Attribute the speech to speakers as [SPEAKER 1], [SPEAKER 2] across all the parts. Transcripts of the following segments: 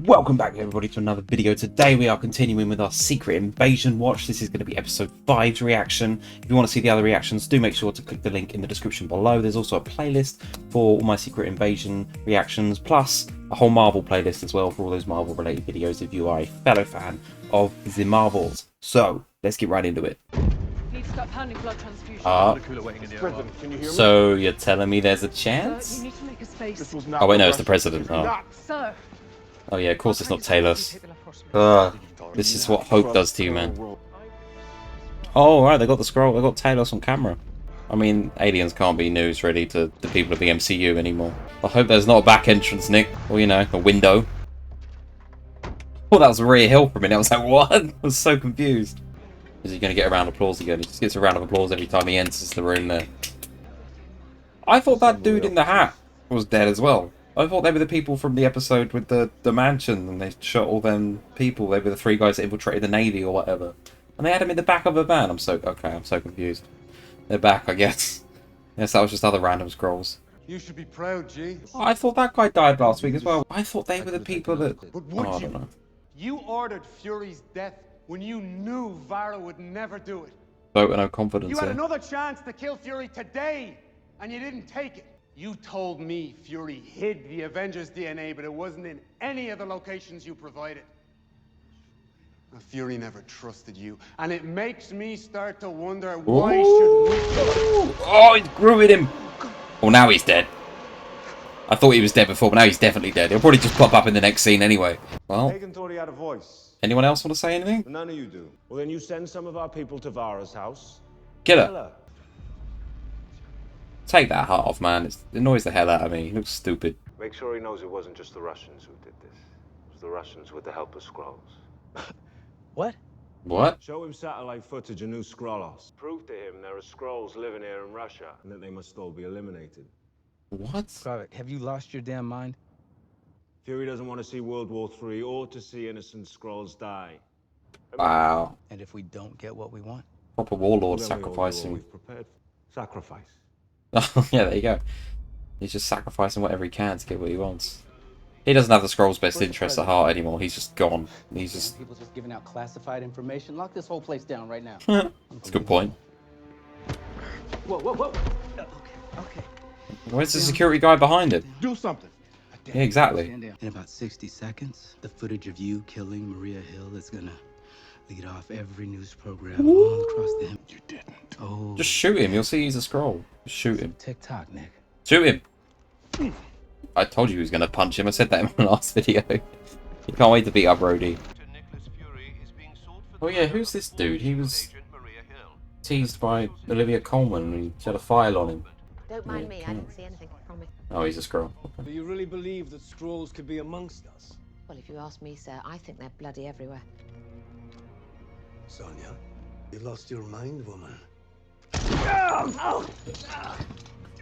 [SPEAKER 1] Welcome back everybody to another video. Today we are continuing with our Secret Invasion watch. This is going to be episode 5's reaction. If you want to see the other reactions, do make sure to click the link in the description below. There's also a playlist for all my Secret Invasion reactions, plus a whole Marvel playlist as well for all those Marvel related videos if you are a fellow fan of the Marvels. So let's get right into it.
[SPEAKER 2] Need to start pounding blood transfusion.
[SPEAKER 1] So you're telling me there's a chance?
[SPEAKER 2] You need to make a space.
[SPEAKER 1] Oh wait, no, it's the president. Oh.
[SPEAKER 2] Sir.
[SPEAKER 1] Oh yeah, of course it's not Talos. This is what hope does to you, man. Oh, right, they got the scroll. They got Talos on camera. I mean, aliens can't be news really to the people of the MCU anymore. I hope there's not a back entrance, Nick. Or, you know, a window. Oh, that was Rhea Hill for a minute. I was like, what? I was so confused. Is he going to get a round of applause again? He just gets a round of applause every time he enters the room there. I thought that dude in the hat was dead as well. I thought they were the people from the episode with the mansion and they shot all them people. They were the 3 guys that infiltrated the Navy or whatever. And they had him in the back of a van. I'm so confused. They're back, I guess. Yes, that was just other random scrolls.
[SPEAKER 3] You should be proud, G.
[SPEAKER 1] I thought that guy died last week as well. I thought they were the people that...
[SPEAKER 3] But would
[SPEAKER 1] I don't know.
[SPEAKER 3] You ordered Fury's death when you knew Varro would never do it.
[SPEAKER 1] Vote with no confidence.
[SPEAKER 3] You had
[SPEAKER 1] here.
[SPEAKER 3] another chance to kill Fury today, and you didn't take it. You told me Fury hid the Avengers' DNA, but it wasn't in any of the locations you provided. Well, Fury never trusted you, and it makes me start to wonder why should we...
[SPEAKER 1] Oh, he grew with him! Well, now he's dead. I thought he was dead before, but now he's definitely dead. He'll probably just pop up in the next scene anyway. Well,
[SPEAKER 4] Hagen thought he had a voice.
[SPEAKER 1] Anyone else want to say anything?
[SPEAKER 4] None of you do. Well, then you send some of our people to Vara's house.
[SPEAKER 1] Get
[SPEAKER 4] Tell
[SPEAKER 1] her.
[SPEAKER 4] her.
[SPEAKER 1] Take that hat off, man. It annoys the hell out of me. He looks stupid.
[SPEAKER 4] Make sure he knows it wasn't just the Russians who did this. It was the Russians with the help of Skrulls.
[SPEAKER 5] What?
[SPEAKER 1] What?
[SPEAKER 4] Show him satellite footage of new Skrullos. Prove to him there are Skrulls living here in Russia and that they must all be eliminated.
[SPEAKER 1] What?
[SPEAKER 5] Gravik, have you lost your damn mind?
[SPEAKER 4] Fury doesn't want to see World War III or to see innocent Skrulls die.
[SPEAKER 1] Wow.
[SPEAKER 5] And if we don't get what we want?
[SPEAKER 1] Proper warlord
[SPEAKER 4] Then we all know what
[SPEAKER 1] sacrificing.
[SPEAKER 4] we've prepared for. Sacrifice.
[SPEAKER 1] Oh, yeah, there you go. He's just sacrificing whatever he can to get what he wants. He doesn't have the Skrulls' best interests at heart anymore. He's just gone. He's just...
[SPEAKER 5] People just giving out classified information. Lock this whole place down right now.
[SPEAKER 1] That's a good point.
[SPEAKER 5] Whoa. Okay.
[SPEAKER 1] Where's the security guy behind him?
[SPEAKER 3] Do something.
[SPEAKER 1] Yeah, exactly.
[SPEAKER 5] In about 60 seconds, the footage of you killing Maria Hill is gonna lead off every news program all across the... You didn't. Oh.
[SPEAKER 1] Just shoot him. You'll see he's a Skrull. Just shoot him.
[SPEAKER 5] TikTok, Nick.
[SPEAKER 1] Shoot him. I told you he was going to punch him. I said that in my last video. You can't wait to beat up Rhodey. Oh yeah, who's this dude? He was teased by Olivia Colman and he had a file on him.
[SPEAKER 6] Don't mind me, I didn't see anything, I promise.
[SPEAKER 1] Oh, he's a Skrull.
[SPEAKER 7] Do you really believe that Skrulls could be amongst us?
[SPEAKER 6] Well, if you ask me, sir, I think they're bloody everywhere.
[SPEAKER 7] Sonia, you lost your mind, woman.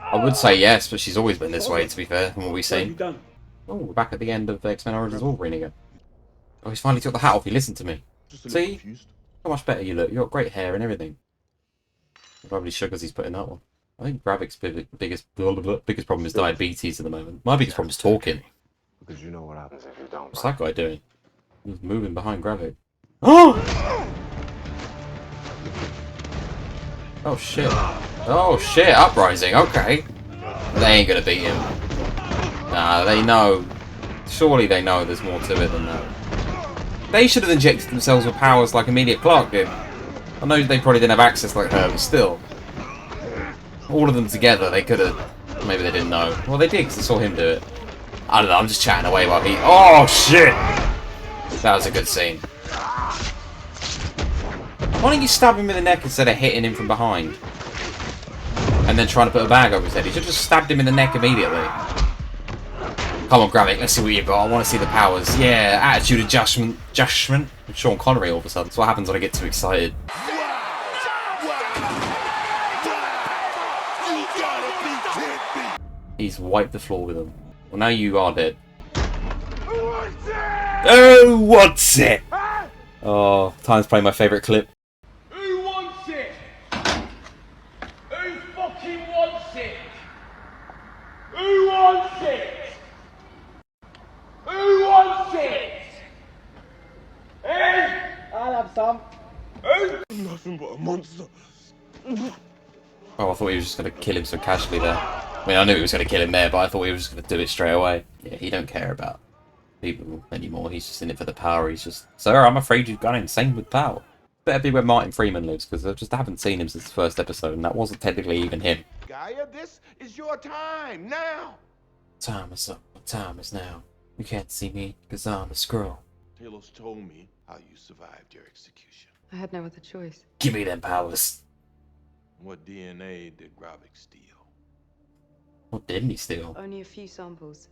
[SPEAKER 1] I would say yes, but she's always been this way, to be fair, from what we've seen.
[SPEAKER 7] Done.
[SPEAKER 1] Oh, we're back at the end of X-Men Origins Wolverine again. Oh, he's finally took the hat off. He listened to me. See? How much better you look. You've got great hair and everything. Probably sugars he's putting that one. I think Gravik's biggest problem is diabetes at the moment. My biggest problem is talking.
[SPEAKER 4] Because you know what happens if you don't.
[SPEAKER 1] What's that guy doing? He's moving behind Gravik. Oh! Oh shit. Oh shit, Uprising, okay. They ain't gonna beat him. Nah, they know. Surely they know there's more to it than that. They should have injected themselves with powers like Emilia Clarke did. I know they probably didn't have access like her, but still. All of them together, they could have... Maybe they didn't know. Well, they did, because they saw him do it. I don't know, I'm just chatting away while he... Oh, shit! That was a good scene. Why don't you stab him in the neck instead of hitting him from behind? And then trying to put a bag over his head. You should have just stabbed him in the neck immediately. Come on, Gravik, let's see what you've got. I want to see the powers. Yeah, attitude adjustment. Sean Connery all of a sudden. That's what happens when I get too excited. He's wiped the floor with him. Well, now you are dead. Oh, what's it? Oh, time to play my favourite clip.
[SPEAKER 8] Who wants it? Who fucking wants it? Who wants it? Who wants it? Tom?
[SPEAKER 7] Nothing but a monster.
[SPEAKER 1] Oh, I thought he was just going to kill him so casually there. I mean, I knew he was going to kill him there, but I thought he was just going to do it straight away. Yeah, he don't care about people anymore. He's just in it for the power. He's just, sir, I'm afraid you've gone insane with power. Better be where Martin Freeman lives, because I just haven't seen him since the first episode, and that wasn't technically even him.
[SPEAKER 8] Gaia, this is your time, now!
[SPEAKER 1] Time is up. Time is now. You can't see me, because I'm a scroll.
[SPEAKER 8] Talos told me how you survived your execution.
[SPEAKER 2] I had no other choice.
[SPEAKER 1] Give me them powers.
[SPEAKER 8] What DNA did Gravik steal?
[SPEAKER 1] What didn't he steal?
[SPEAKER 2] Only a few samples.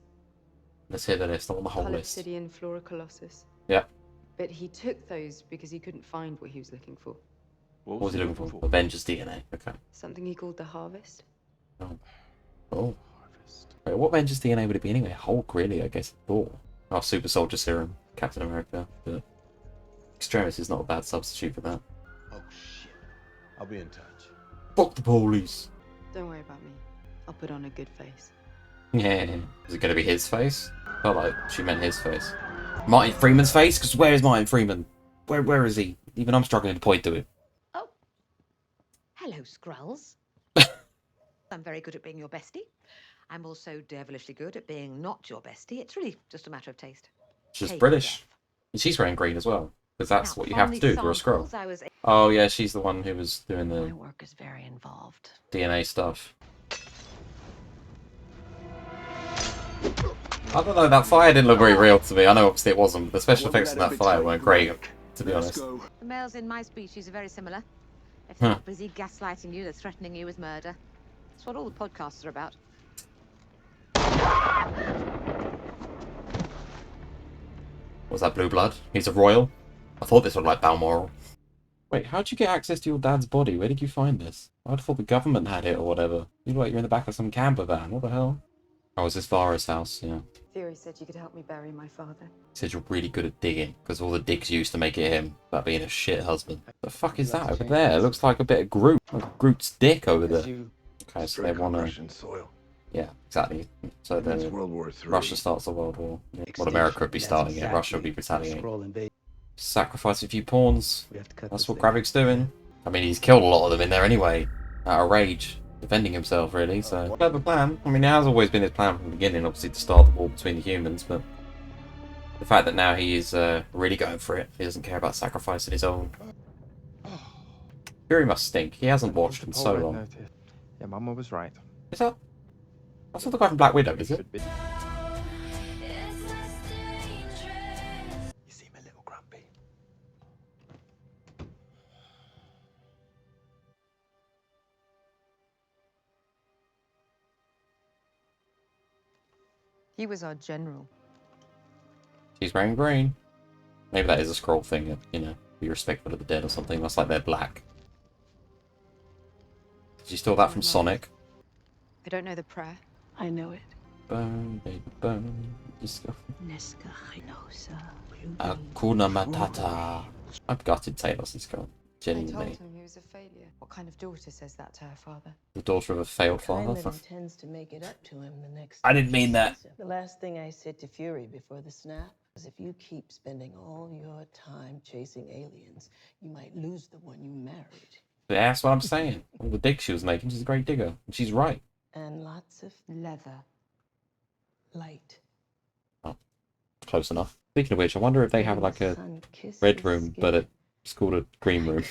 [SPEAKER 1] Let's hear the list. I want the whole list.
[SPEAKER 2] Obsidian, Flora Colossus.
[SPEAKER 1] Yeah.
[SPEAKER 2] But he took those because he couldn't find what he was looking for.
[SPEAKER 1] What was he looking for? Avengers DNA. Okay.
[SPEAKER 2] Something he called the Harvest.
[SPEAKER 1] Oh. Wait, what Avengers DNA would it be anyway? Hulk, really, I guess. Thor. Oh, Super Soldier Serum. Captain America. But Extremis is not a bad substitute for that.
[SPEAKER 8] Oh, shit. I'll be in touch.
[SPEAKER 1] Fuck the police.
[SPEAKER 2] Don't worry about me. I'll put on a good face.
[SPEAKER 1] Yeah. Is it going to be his face? Felt like she meant his face. Martin Freeman's face? Because where is Martin Freeman? Where is he? Even I'm struggling to point to him.
[SPEAKER 6] Oh. Hello, Skrulls. I'm very good at being your bestie. I'm also devilishly good at being not your bestie. It's really just a matter of taste.
[SPEAKER 1] She's
[SPEAKER 6] Taste,
[SPEAKER 1] British.
[SPEAKER 6] yes.
[SPEAKER 1] And she's wearing green as well. Because that's
[SPEAKER 6] Now,
[SPEAKER 1] what you
[SPEAKER 6] from
[SPEAKER 1] have to
[SPEAKER 6] these
[SPEAKER 1] do for a scroll.
[SPEAKER 6] samples, I was...
[SPEAKER 1] Oh, yeah, she's the one who was doing
[SPEAKER 6] My
[SPEAKER 1] the
[SPEAKER 6] work is very involved.
[SPEAKER 1] DNA stuff. I don't know, that fire didn't look very real to me. I know obviously it wasn't, but the special effects on that fire weren't great, to be honest.
[SPEAKER 6] The males in my species are very similar. If they're not busy gaslighting you, they're threatening you with murder. That's what all the podcasts are about.
[SPEAKER 1] Was that Blue Blood? He's a royal? I thought this looked like Balmoral. Wait, how'd you get access to your dad's body? Where did you find this? I'd thought the government had it or whatever. You look like you're in the back of some camper van. What the hell? Oh, is this Vara's house? Yeah.
[SPEAKER 2] Fury said you could help me bury my father.
[SPEAKER 1] He said you're really good at digging, because all the digs used to make it him, about being a shit husband. The fuck is that over there? It looks like a bit of Groot. Like Groot's dick over there. Okay, so they want to...
[SPEAKER 7] Russian soil.
[SPEAKER 1] Yeah, exactly. So then
[SPEAKER 7] World War III.
[SPEAKER 1] Russia starts the World War. Yeah. Well, America would be starting it. Russia would be retaliating. Sacrifice a few pawns. That's what Gravik's doing. I mean, he's killed a lot of them in there anyway, out of rage. Defending himself, really, so... Clever plan. I mean, it has always been his plan from the beginning, obviously, to start the war between the humans, but... The fact that now he is really going for it. He doesn't care about sacrificing his own. Fury must stink. He hasn't watched in so long.
[SPEAKER 9] Yeah, Mama was right.
[SPEAKER 1] Is that... That's not the guy from Black Widow, is it?
[SPEAKER 9] You
[SPEAKER 7] seem a little grumpy.
[SPEAKER 2] He was our general.
[SPEAKER 1] She's wearing green. Maybe that is a scroll thing, you know, be respectful of the dead or something. That's like they're black. Did you steal that from Sonic?
[SPEAKER 2] I don't know the prayer. I know it.
[SPEAKER 1] Burn, baby, burn. Hakuna Matata. I've gutted Talos is gone.
[SPEAKER 2] I told
[SPEAKER 1] Genuinely.
[SPEAKER 2] him he was a failure. What kind of daughter says that to her father?
[SPEAKER 1] The daughter of a failed father?
[SPEAKER 10] Kind
[SPEAKER 1] Fuck.
[SPEAKER 10] that intends to make it up to him the next
[SPEAKER 1] I didn't mean that.
[SPEAKER 10] The last thing I said to Fury before the snap was if you keep spending all your time chasing aliens, you might lose the one you married.
[SPEAKER 1] Yeah, that's what I'm saying. All the digs she was making, she's a great digger. And she's right.
[SPEAKER 10] And lots of
[SPEAKER 2] Leather.
[SPEAKER 10] light.
[SPEAKER 1] Close enough. Speaking of which, I wonder if they have like a red room, but it's called a green room.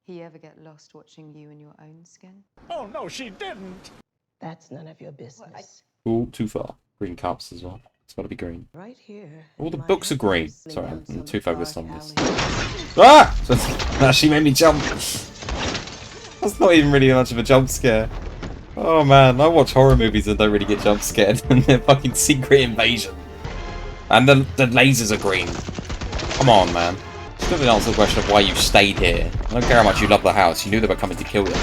[SPEAKER 2] He ever get lost watching you in your own skin?
[SPEAKER 7] Oh, no, she didn't.
[SPEAKER 10] That's none of your business.
[SPEAKER 1] Ooh, too far. Green cups as well. It's got to be green.
[SPEAKER 10] Right here.
[SPEAKER 1] All the
[SPEAKER 10] my
[SPEAKER 1] books are green.
[SPEAKER 10] husband's
[SPEAKER 1] Sorry,
[SPEAKER 10] laying
[SPEAKER 1] I'm
[SPEAKER 10] some
[SPEAKER 1] too focused on
[SPEAKER 10] dark
[SPEAKER 1] this.
[SPEAKER 10] alley.
[SPEAKER 1] Ah! That actually made me jump. That's not even really much of a jump scare. Oh man, I watch horror movies and don't really get jump scared. And they're fucking Secret Invasion. And the lasers are green. Come on, man. Still didn't answer the question of why you stayed here. I don't care how much you love the house. You knew they were coming to kill you.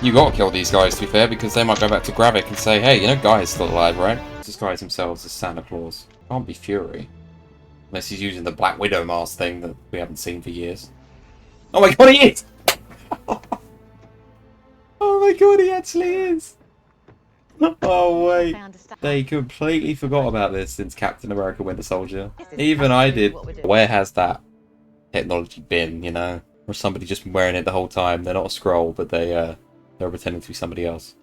[SPEAKER 1] You gotta kill these guys, to be fair, because they might go back to Gravik and say, hey, you know Guy's still alive, right? Disguise themselves as Santa Claus. Can't be Fury. Unless he's using the Black Widow mask thing that we haven't seen for years. Oh my god, he is! Oh my god, he actually is! Oh wait. They completely forgot about this since Captain America Winter Soldier. Even I did. Where has that technology bin, you know? Or somebody just been wearing it the whole time. They're not a scroll, but they're pretending to be somebody else.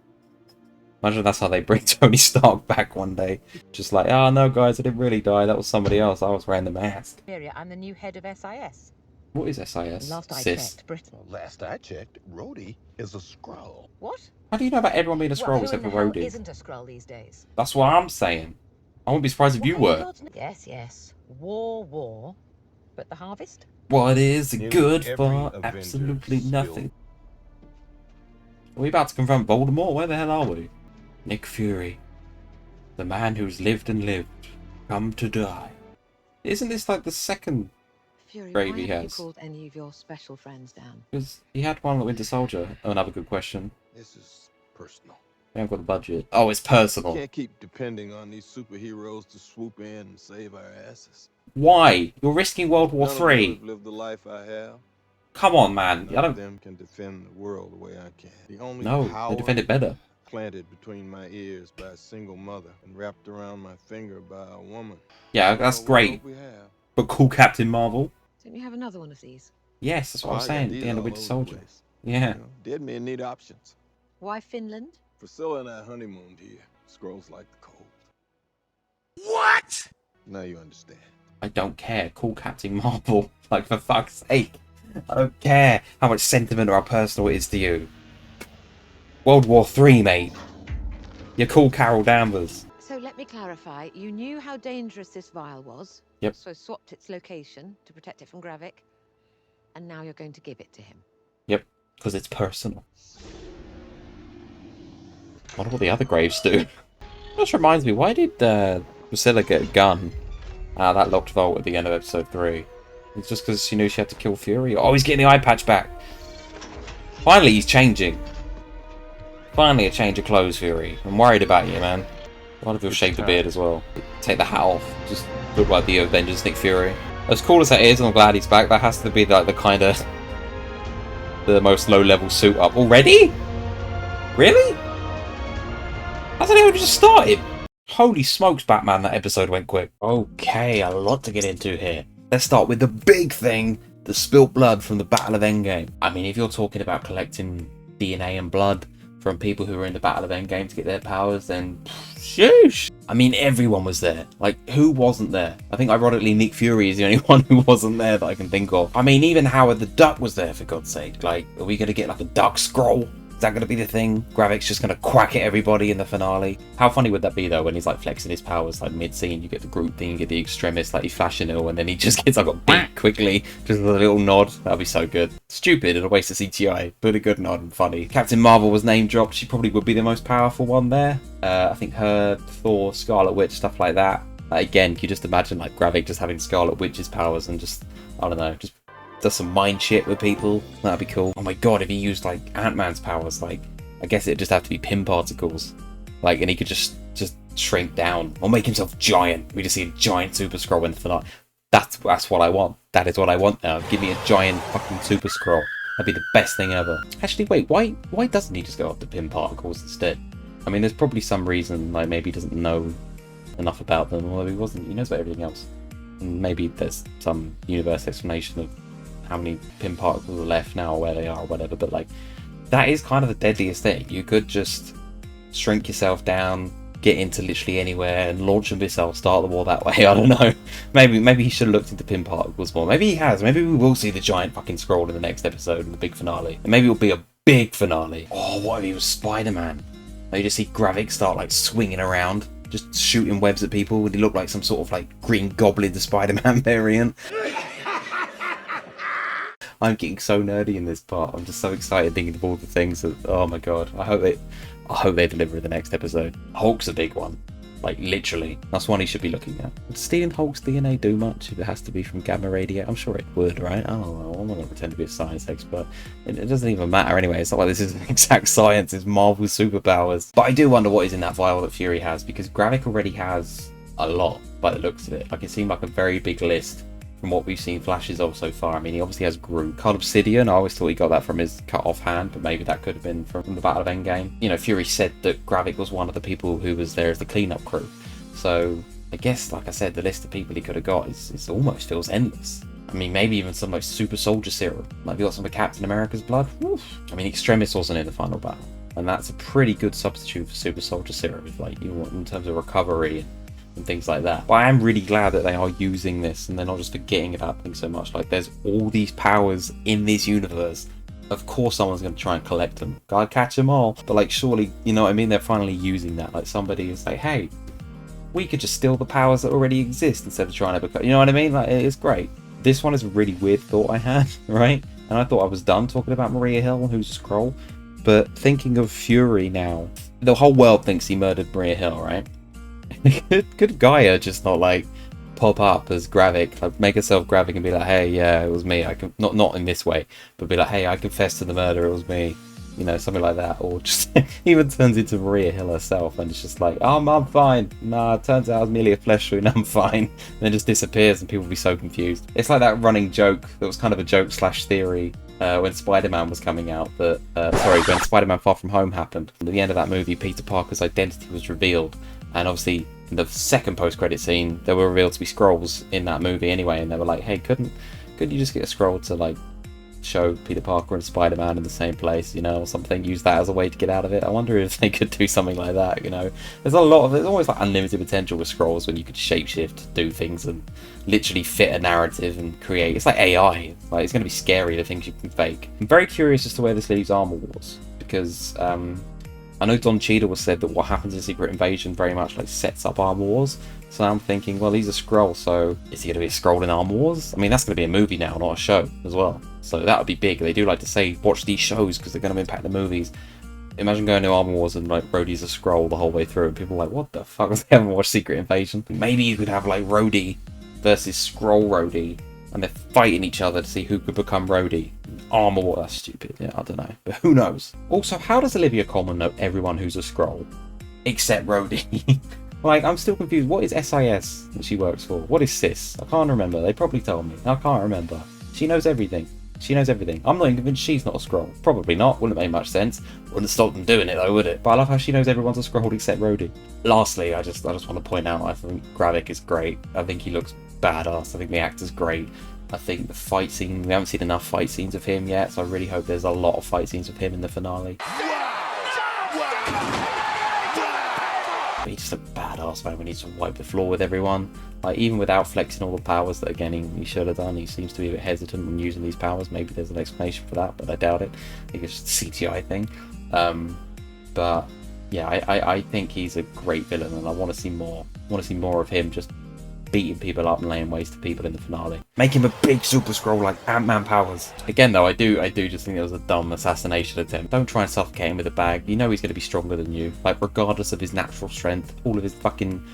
[SPEAKER 1] Imagine that's how they bring Tony Stark back one day. Just like, oh no guys, I didn't really die, that was somebody else, I was wearing the mask.
[SPEAKER 6] I'm the new head of SIS.
[SPEAKER 1] What is SIS?
[SPEAKER 6] Last I
[SPEAKER 1] Sis.
[SPEAKER 6] checked, Britain.
[SPEAKER 8] Well, last I checked, Rhodey is a Skrull.
[SPEAKER 6] What?
[SPEAKER 1] How do you know about everyone being a scroll
[SPEAKER 6] Well, who
[SPEAKER 1] except
[SPEAKER 6] in
[SPEAKER 1] for
[SPEAKER 6] the hell
[SPEAKER 1] Rhodey?
[SPEAKER 6] isn't a Skrull these days?
[SPEAKER 1] That's what I'm saying. I wouldn't be surprised if you were.
[SPEAKER 6] Yes, yes. War. But the harvest?
[SPEAKER 1] What is
[SPEAKER 8] Nearly
[SPEAKER 1] good
[SPEAKER 8] every
[SPEAKER 1] for
[SPEAKER 8] Avenger
[SPEAKER 1] absolutely
[SPEAKER 8] spilled-
[SPEAKER 1] nothing. Are we about to confront Voldemort? Where the hell are we? Nick Fury. The man who's lived and lived. Come to die. Isn't this like the second
[SPEAKER 2] Fury,
[SPEAKER 1] grave
[SPEAKER 2] why
[SPEAKER 1] he
[SPEAKER 2] haven't
[SPEAKER 1] has?
[SPEAKER 2] you called any of your special friends down?
[SPEAKER 1] Because he had one at Winter Soldier. Oh, another good question.
[SPEAKER 8] This is personal.
[SPEAKER 1] We haven't got the budget. Oh, it's personal.
[SPEAKER 8] Can't keep depending on these superheroes to swoop in and save our asses.
[SPEAKER 1] Why? You're risking World War
[SPEAKER 8] None of them
[SPEAKER 1] III.
[SPEAKER 8] have lived the life I have.
[SPEAKER 1] Come on, man.
[SPEAKER 8] None
[SPEAKER 1] I
[SPEAKER 8] of
[SPEAKER 1] don't...
[SPEAKER 8] them can defend the world the way I can. The only
[SPEAKER 1] No,
[SPEAKER 8] power
[SPEAKER 1] they defend it better.
[SPEAKER 8] planted between my ears by a single mother and wrapped around my finger by a woman.
[SPEAKER 1] Yeah, that's
[SPEAKER 8] What
[SPEAKER 1] great.
[SPEAKER 8] we have.
[SPEAKER 1] But cool Captain Marvel?
[SPEAKER 2] Don't you have another one of these?
[SPEAKER 1] Yes, that's what
[SPEAKER 8] Oh,
[SPEAKER 1] I'm
[SPEAKER 8] I got
[SPEAKER 1] saying.
[SPEAKER 8] these
[SPEAKER 1] The end of
[SPEAKER 8] all
[SPEAKER 1] Winter
[SPEAKER 8] over the
[SPEAKER 1] Soldier.
[SPEAKER 8] place.
[SPEAKER 1] Yeah.
[SPEAKER 8] You know, dead men need options.
[SPEAKER 2] Why Finland?
[SPEAKER 8] Priscilla and I honeymooned here. Scrolls like the cold.
[SPEAKER 7] What?
[SPEAKER 8] Now you understand.
[SPEAKER 1] I don't care. Call Captain Marvel. Like, for fuck's sake. I don't care how much sentiment or how personal it is to you. World War III, mate. You call Carol Danvers.
[SPEAKER 6] So let me clarify. You knew how dangerous this vial was.
[SPEAKER 1] Yep.
[SPEAKER 6] So swapped its location to protect it from Gravik. And now you're going to give it to him.
[SPEAKER 1] Yep, because it's personal. I wonder what the other graves do. Just reminds me, why did Priscilla get a gun out of that locked vault at the end of episode 3? It's just because she knew she had to kill Fury. Oh, he's getting the eye patch back. Finally, he's changing. Finally, a change of clothes, Fury. I'm worried about you, man. Why if you'll shave the beard as well? Take the hat off. Just look like the Avengers Nick Fury. As cool as that is, and I'm glad he's back, that has to be like the kind of... the most low-level suit up. Already? Really? Hasn't it only just started? Holy smokes, Batman, that episode went quick. Okay, a lot to get into here. Let's start with the big thing, the spilt blood from the Battle of Endgame. I mean, if you're talking about collecting DNA and blood from people who were in the Battle of Endgame to get their powers, then sheesh. I mean, everyone was there. Like, who wasn't there? I think, ironically, Nick Fury is the only one who wasn't there that I can think of. I mean, even Howard the Duck was there, for God's sake. Like, are we going to get, like, a duck scroll? Is that going to be the thing? Gravik's just going to quack at everybody in the finale. How funny would that be, though, when he's, like, flexing his powers, like, mid-scene? You get the group thing, you get the extremist, like, he's flashing ill, and then he just gets, like, a beat quickly. Just with a little nod. That'd be so good. Stupid and a waste of CGI, but a good nod and funny. Captain Marvel was name dropped. She probably would be the most powerful one there. I think her, Thor, Scarlet Witch, stuff like that. Again, you just imagine, like, Gravik just having Scarlet Witch's powers and just, I don't know, just does some mind shit with people. That'd be cool. Oh my god, if he used, like, Ant-Man's powers, like, I guess it'd just have to be pin particles. Like, and he could just shrink down or make himself giant. We just see a giant Super Skrull in the finale. That's what I want. That is what I want now. Give me a giant fucking Super Skrull. That'd be the best thing ever. Actually, wait, why doesn't he just go after pin particles instead? I mean, there's probably some reason, like maybe he doesn't know enough about them, although he knows about everything else. And maybe there's some universe explanation of how many pin particles are left now or where they are or whatever, but like, that is kind of the deadliest thing. You could just shrink yourself down, get into literally anywhere and launch a missile, start the war that way. I don't know. Maybe he should have looked into pin particles more. Maybe he has. Maybe we will see the giant fucking scroll in the next episode in the big finale. And maybe it'll be a big finale. Oh, what if he was Spider-Man? You just see Gravik start like swinging around, just shooting webs at people. Would he look like some sort of like Green Goblin, the Spider-Man variant? I'm getting so nerdy in this part. I'm just so excited thinking of all the things that, oh my god. I hope they deliver the next episode. Hulk's a big one. Like, literally. That's one he should be looking at. Would stealing Hulk's DNA do much if it has to be from gamma radiation? I'm sure it would, right? I don't know. I'm not going to pretend to be a science expert. It doesn't even matter anyway. It's not like this is exact science. It's Marvel's superpowers. But I do wonder what is in that vial that Fury has, because Gravik already has a lot by the looks of it. Like, it seemed like a very big list from what we've seen flashes of so far. I mean, he obviously has Groot. Card Obsidian, I always thought he got that from his cut-off hand, but maybe that could have been from the Battle of Endgame. You know, Fury said that Gravik was one of the people who was there as the cleanup crew. So, I guess, like I said, the list of people he could have got almost feels endless. I mean, maybe even some like super soldier serum. Like, we got some of Captain America's blood. Woof. I mean, Extremis wasn't in the final battle, and that's a pretty good substitute for super soldier serum, if, like, you want, in terms of recovery and things like that. But I am really glad that they are using this and they're not just forgetting about things so much. Like, there's all these powers in this universe. Of course someone's going to try and collect them. Gotta catch them all. But, like, surely, you know what I mean? They're finally using that. Like, somebody is like, hey, we could just steal the powers that already exist instead of trying to become... You know what I mean? Like, it's great. This one is a really weird thought I had, right? And I thought I was done talking about Maria Hill, who's a Skrull. But thinking of Fury now, the whole world thinks he murdered Maria Hill, right? could Gaia just not, like, pop up as Gravik, like, make herself Gravik and be like, hey, yeah, it was me. I can not in this way, but be like, hey, I confess to the murder, it was me. You know, something like that. Or just even turns into Maria Hill herself and it's just like, oh, I'm fine. Nah, it turns out I was merely a flesh wound, I'm fine. And then just disappears and people will be so confused. It's like that running joke that was kind of a joke slash theory when Spider-Man was coming out. That when Spider-Man Far From Home happened. At the end of that movie, Peter Parker's identity was revealed. And obviously, in the second post-credit scene, they were revealed to be Skrulls in that movie anyway. And they were like, hey, couldn't you just get a Skrull to, like, show Peter Parker and Spider-Man in the same place, you know, or something, use that as a way to get out of it. I wonder if they could do something like that, you know. There's always like unlimited potential with Skrulls when you could shapeshift, do things and literally fit a narrative and create. It's like AI. Like, it's going to be scary, the things you can fake. I'm very curious as to where this leaves Armor Wars, because I know Don Cheadle was said that what happens in Secret Invasion very much like sets up Armor Wars. So I'm thinking, well, he's a Skrull, so is he going to be a Skrull in Armor Wars? I mean, that's going to be a movie now, not a show as well. So that would be big. They do like to say, watch these shows because they're going to impact the movies. Imagine going to Armor Wars and like Rhodey's a Skrull the whole way through and people are like, what the fuck? They haven't watched Secret Invasion. Maybe you could have like Rhodey versus Skrull Rhodey and they're fighting each other to see who could become Rhodey. Armor Wars, that's stupid. Yeah, I don't know. But who knows? Also, how does Olivia Colman know everyone who's a Skrull? Except Rhodey. Like, I'm still confused. What is SIS that she works for? What is CIS? I can't remember. They probably told me. I can't remember. She knows everything. She knows everything. I'm not even convinced she's not a Skrull. Probably not. Wouldn't make much sense. Wouldn't stop them doing it though, would it? But I love how she knows everyone's a Skrull except Rhodey. Lastly, I just want to point out, I think Gravik is great. I think he looks badass. I think the actor's great. I think the fight scene, we haven't seen enough fight scenes of him yet, so I really hope there's a lot of fight scenes of him in the finale. But he's just a badass, man. We need to wipe the floor with everyone. Like, even without flexing all the powers that, again, he should have done. He seems to be a bit hesitant when using these powers. Maybe there's an explanation for that, but I doubt it. I think it's just a CGI thing. But yeah, I think he's a great villain, and I want to see more. I want to see more of him just beating people up and laying waste to people in the finale. Make him a big Super Skrull like Ant-Man powers. Again though, I do just think it was a dumb assassination attempt. Don't try and suffocate him with a bag. You know he's going to be stronger than you. Like, regardless of his natural strength, all of his fucking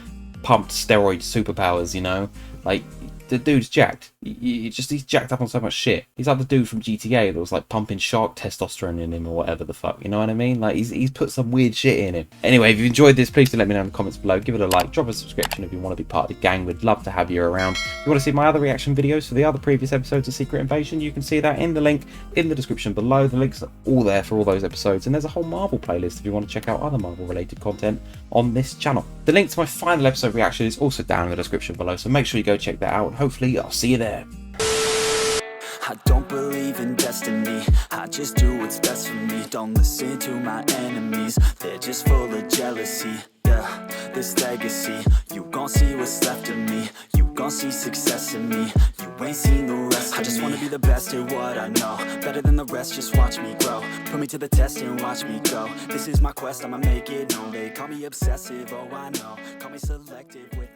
[SPEAKER 1] pumped steroid superpowers, you know? Like, the dude's jacked. He's jacked up on so much shit. He's like the dude from GTA that was like pumping shark testosterone in him or whatever the fuck, you know what I mean? Like, he's put some weird shit in him. Anyway, if you enjoyed this, please do let me know in the comments below. Give it a like, drop a subscription if you want to be part of the gang. We'd love to have you around. If you want to see my other reaction videos for the other previous episodes of Secret Invasion, you can see that in the link in the description below. The links are all there for all those episodes, and there's a whole Marvel playlist if you want to check out other Marvel related content on this channel. The link to my final episode reaction is also down in the description below, so make sure you go check that out, and hopefully I'll see you there.
[SPEAKER 11] I don't believe in destiny, I just do what's best for me. Don't listen to my enemies, they're just full of jealousy. Yeah, this legacy, you gon' see what's left of me. You gon' see success in me, you ain't seen the rest of me. I just wanna be the best at what I know, better than the rest, just watch me grow. Put me to the test and watch me go. This is my quest, I'ma make it known. They call me obsessive, oh I know. Call me selective with